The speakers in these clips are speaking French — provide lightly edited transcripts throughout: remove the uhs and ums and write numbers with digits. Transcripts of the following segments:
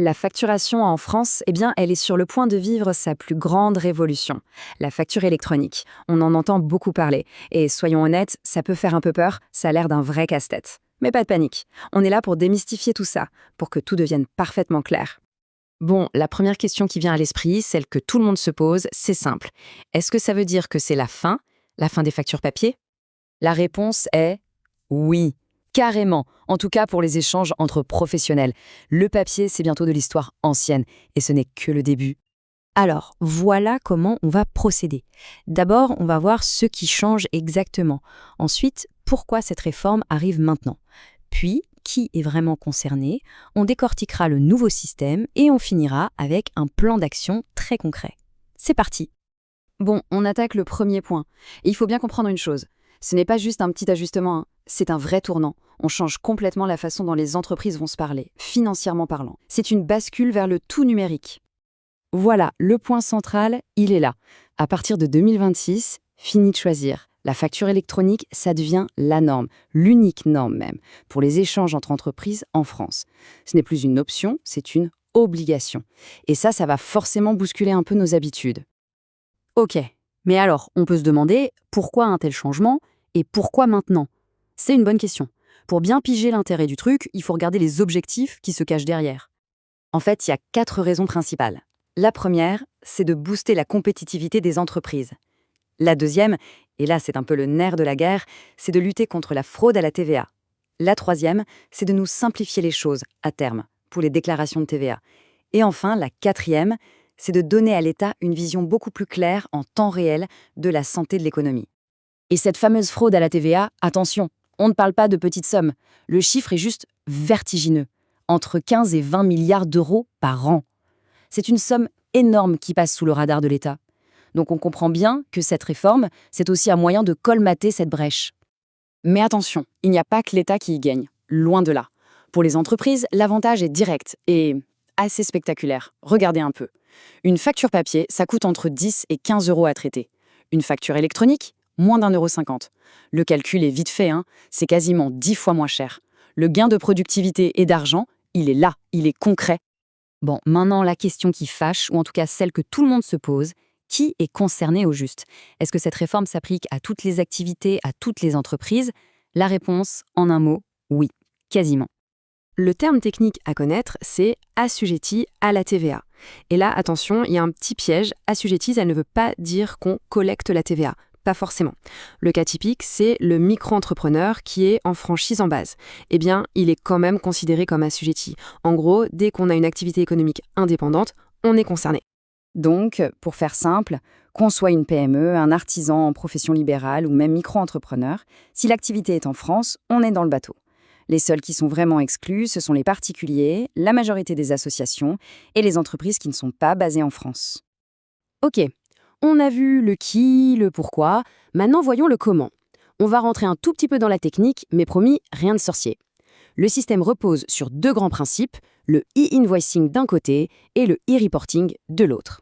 La facturation en France, eh bien, elle est sur le point de vivre sa plus grande révolution. La facture électronique. On en entend beaucoup parler. Et soyons honnêtes, ça peut faire un peu peur, ça a l'air d'un vrai casse-tête. Mais pas de panique. On est là pour démystifier tout ça, pour que tout devienne parfaitement clair. Bon, la première question qui vient à l'esprit, celle que tout le monde se pose, c'est simple. Est-ce que ça veut dire que c'est la fin des factures papier? La réponse est oui. Carrément, en tout cas pour les échanges entre professionnels. Le papier, c'est bientôt de l'histoire ancienne, et ce n'est que le début. Alors, voilà comment on va procéder. D'abord, on va voir ce qui change exactement. Ensuite, pourquoi cette réforme arrive maintenant. Puis, qui est vraiment concerné. On décortiquera le nouveau système et on finira avec un plan d'action très concret. C'est parti. Bon, on attaque le premier point. Et il faut bien comprendre une chose. Ce n'est pas juste un petit ajustement, hein. C'est un vrai tournant. On change complètement la façon dont les entreprises vont se parler, financièrement parlant. C'est une bascule vers le tout numérique. Voilà, le point central, il est là. À partir de 2026, fini de choisir. La facture électronique, ça devient la norme, l'unique norme même, pour les échanges entre entreprises en France. Ce n'est plus une option, c'est une obligation. Et ça va forcément bousculer un peu nos habitudes. Ok, mais alors, on peut se demander pourquoi un tel changement et pourquoi maintenant? C'est une bonne question. Pour bien piger l'intérêt du truc, il faut regarder les objectifs qui se cachent derrière. En fait, il y a 4 raisons principales. La première, c'est de booster la compétitivité des entreprises. La deuxième, et là c'est un peu le nerf de la guerre, c'est de lutter contre la fraude à la TVA. La troisième, c'est de nous simplifier les choses, à terme, pour les déclarations de TVA. Et enfin, la quatrième, c'est de donner à l'État une vision beaucoup plus claire en temps réel de la santé de l'économie. Et cette fameuse fraude à la TVA, attention, on ne parle pas de petites sommes. Le chiffre est juste vertigineux. Entre 15 et 20 milliards d'euros par an. C'est une somme énorme qui passe sous le radar de l'État. Donc on comprend bien que cette réforme, c'est aussi un moyen de colmater cette brèche. Mais attention, il n'y a pas que l'État qui y gagne. Loin de là. Pour les entreprises, l'avantage est direct et assez spectaculaire. Regardez un peu. Une facture papier, ça coûte entre 10 et 15 euros à traiter. Une facture électronique, moins d'1,50 €. Le calcul est vite fait, hein, c'est quasiment 10 fois moins cher. Le gain de productivité et d'argent, il est là, il est concret. Bon, maintenant la question qui fâche, ou en tout cas celle que tout le monde se pose, qui est concerné au juste? Est-ce que cette réforme s'applique à toutes les activités, à toutes les entreprises? La réponse, en un mot, oui, quasiment. Le terme technique à connaître, c'est assujetti à la TVA. Et là, attention, il y a un petit piège. Assujetti, ça ne veut pas dire qu'on collecte la TVA. Pas forcément. Le cas typique, c'est le micro-entrepreneur qui est en franchise en base. Eh bien, il est quand même considéré comme assujetti. En gros, dès qu'on a une activité économique indépendante, on est concerné. Donc, pour faire simple, qu'on soit une PME, un artisan en profession libérale ou même micro-entrepreneur, si l'activité est en France, on est dans le bateau. Les seuls qui sont vraiment exclus, ce sont les particuliers, la majorité des associations et les entreprises qui ne sont pas basées en France. Ok, on a vu le qui, le pourquoi, maintenant voyons le comment. On va rentrer un tout petit peu dans la technique, mais promis, rien de sorcier. Le système repose sur 2 grands principes, le e-invoicing d'un côté et le e-reporting de l'autre.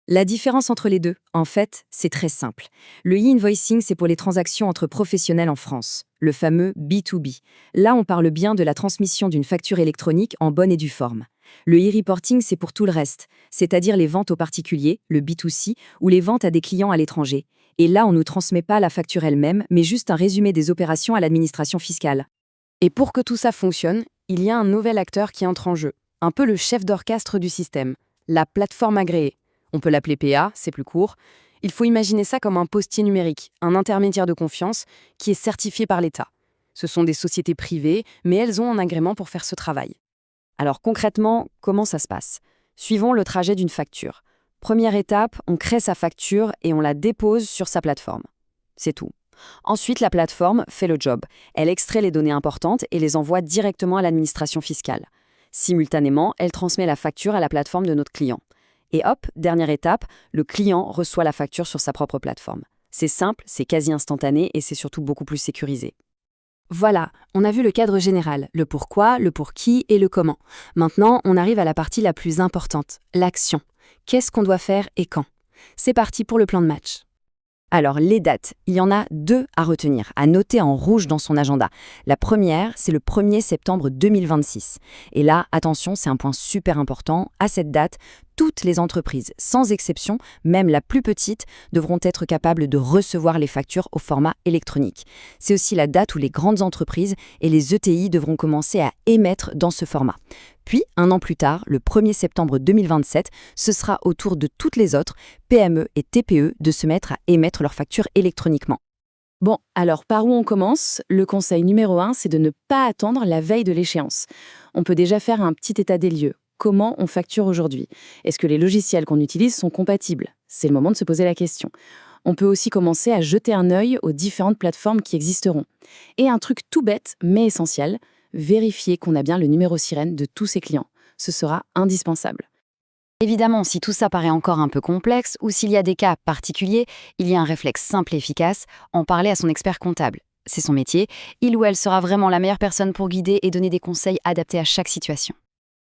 La différence entre les deux, en fait, c'est très simple. Le e-invoicing, c'est pour les transactions entre professionnels en France, le fameux B2B. Là, on parle bien de la transmission d'une facture électronique en bonne et due forme. Le e-reporting, c'est pour tout le reste, c'est-à-dire les ventes aux particuliers, le B2C, ou les ventes à des clients à l'étranger. Et là, on ne nous transmet pas la facture elle-même, mais juste un résumé des opérations à l'administration fiscale. Et pour que tout ça fonctionne, il y a un nouvel acteur qui entre en jeu, un peu le chef d'orchestre du système, la plateforme agréée. On peut l'appeler PA, c'est plus court. Il faut imaginer ça comme un postier numérique, un intermédiaire de confiance qui est certifié par l'État. Ce sont des sociétés privées, mais elles ont un agrément pour faire ce travail. Alors concrètement, comment ça se passe? Suivons le trajet d'une facture. Première étape, on crée sa facture et on la dépose sur sa plateforme. C'est tout. Ensuite, la plateforme fait le job. Elle extrait les données importantes et les envoie directement à l'administration fiscale. Simultanément, elle transmet la facture à la plateforme de notre client. Et hop, dernière étape, le client reçoit la facture sur sa propre plateforme. C'est simple, c'est quasi instantané et c'est surtout beaucoup plus sécurisé. Voilà, on a vu le cadre général, le pourquoi, le pour qui et le comment. Maintenant, on arrive à la partie la plus importante, l'action. Qu'est-ce qu'on doit faire et quand? C'est parti pour le plan de match. Alors, les dates, il y en a 2 à retenir, à noter en rouge dans son agenda. La première, c'est le 1er septembre 2026. Et là, attention, c'est un point super important. À cette date, toutes les entreprises, sans exception, même la plus petite, devront être capables de recevoir les factures au format électronique. C'est aussi la date où les grandes entreprises et les ETI devront commencer à émettre dans ce format. Puis, un an plus tard, le 1er septembre 2027, ce sera au tour de toutes les autres, PME et TPE, de se mettre à émettre leurs factures électroniquement. Bon, alors par où on commence? Le conseil numéro 1, c'est de ne pas attendre la veille de l'échéance. On peut déjà faire un petit état des lieux. Comment on facture aujourd'hui? Est-ce que les logiciels qu'on utilise sont compatibles? C'est le moment de se poser la question. On peut aussi commencer à jeter un œil aux différentes plateformes qui existeront. Et un truc tout bête, mais essentiel, vérifier qu'on a bien le numéro sirène de tous ses clients. Ce sera indispensable. Évidemment, si tout ça paraît encore un peu complexe ou s'il y a des cas particuliers, il y a un réflexe simple et efficace, en parler à son expert comptable. C'est son métier, il ou elle sera vraiment la meilleure personne pour guider et donner des conseils adaptés à chaque situation.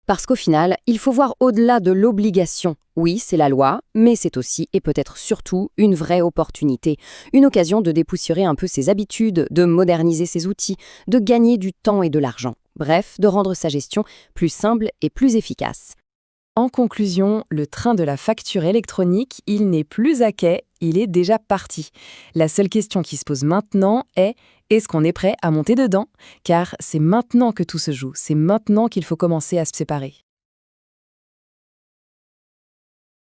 Parce qu'au final, il faut voir au-delà de l'obligation. Oui, c'est la loi, mais c'est aussi, et peut-être surtout, une vraie opportunité. Une occasion de dépoussiérer un peu ses habitudes, de moderniser ses outils, de gagner du temps et de l'argent. Bref, de rendre sa gestion plus simple et plus efficace. En conclusion, le train de la facture électronique, il n'est plus à quai, il est déjà parti. La seule question qui se pose maintenant est: est-ce qu'on est prêt à monter dedans? Car c'est maintenant que tout se joue, c'est maintenant qu'il faut commencer à se séparer.